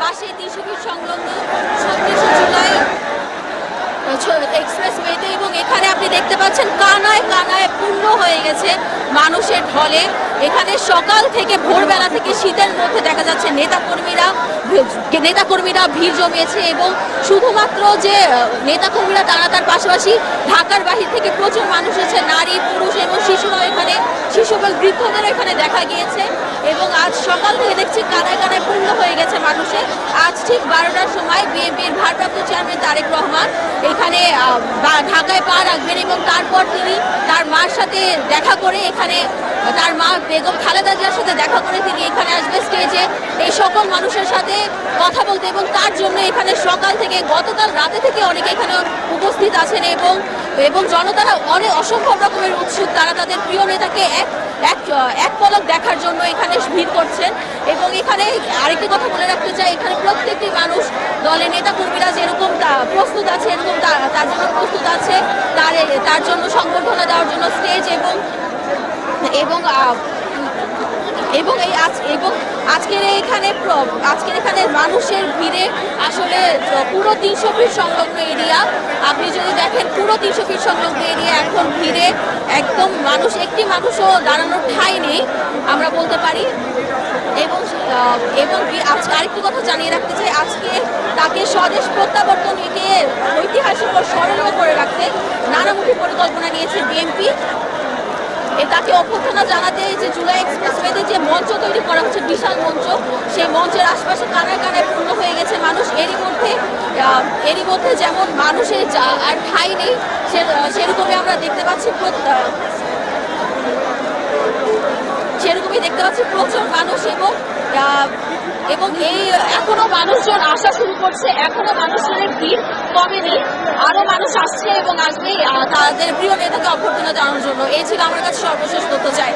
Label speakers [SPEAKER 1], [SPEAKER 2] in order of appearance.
[SPEAKER 1] পাশে ৩০০ ফিট সংলগ্ন ২৬ জুলাই এক্সপ্রেসওয়েতে, এবং এখানে আপনি দেখতে পাচ্ছেন কানায় কানায় পূর্ণ হয়ে গেছে মানুষের ঢলে। এখানে সকাল থেকে ভোরবেলা থেকে শীতের মধ্যে দেখা যাচ্ছে নেতাকর্মীরা ভিড় জমিয়েছে, এবং শুধুমাত্র যে নেতাকর্মীরা তার পাশাপাশি ঢাকার বাহির থেকে প্রচুর মানুষ এসেছে, নারী পুরুষ এবং শিশুরাও এখানে, শিশু এবং বৃদ্ধদেরও এখানে দেখা গিয়েছে। এবং আজ সকাল থেকে দেখছি কানায় কানায় পূর্ণ হয়ে গেছে মানুষের। আজ ঠিক 12টার সময় বিএনপির ভারপ্রাপ্ত চেয়ারম্যান তারেক রহমান এখানে ঢাকায় পা রাখবেন, এবং তারপর তিনি তার মার সাথে দেখা করে, এখানে তার মা বেগম খালেদা জিয়ার সাথে দেখা করে তিনি এখানে আসবে স্টেজে এই সকল মানুষের সাথে কথা বলতে। এবং তার জন্য এখানে সকাল থেকে, গতকাল রাতে থেকে অনেকে এখানে উপস্থিত আছেন, এবং জনতারা অনেক অসম্ভব রকমের উৎসুক। তারা তাদের প্রিয় নেতাকে এক পলক দেখার জন্য এখানে ভিড় করছেন। এবং এখানে আরেকটি কথা বলে রাখতে চাই, এখানে প্রত্যেকটি মানুষ দলের নেতাকর্মীরা যেরকম প্রস্তুত আছে, এরকম তার জন্য প্রস্তুত আছে, তার জন্য সংবর্ধনা দেওয়ার জন্য স্টেজ এবং আজকের এখানে মানুষের ভিড়ে আসলে পুরো ৩০০ ফিট সংলগ্ন এরিয়া, আপনি যদি দেখেন পুরো ৩০০ ফিট সংলগ্ন এরিয়া এখন ভিড়ে একদম, একটি মানুষও দাঁড়ানোর ঠাঁই নেই আমরা বলতে পারি। এবং আজকে আরেকটি কথা জানিয়ে রাখতে চাই, আজকে তাকে স্বদেশ প্রত্যাবর্তন একে ঐতিহাসিক ও স্মরণীয় করে রাখতে নানামুখী পরিকল্পনা নিয়েছে বিএনপি। তাকে অভ্যর্থনা জানাতে যে জুলাই এক্সপ্রেসওয়েতে যে মঞ্চ তৈরি করা হচ্ছে, বিশাল মঞ্চ, সেই মঞ্চের আশপাশে কানায় কানায় পূর্ণ হয়ে গেছে মানুষ। এরই মধ্যে যেমন মানুষের আর ঠাঁই নেই, সেরকমই আমরা দেখতে পাচ্ছি প্রচুর মানুষ, এবং এখনো মানুষজন আসা শুরু করছে, এখনো মানুষজনের ভিড় কমেনি, আরো মানুষ আসছে এবং আসবে তাদের প্রিয় নেতাকে অভ্যর্থনা জানানোর জন্য। এই ছিল আমার কাছে সর্বশেষ তথ্য চাই।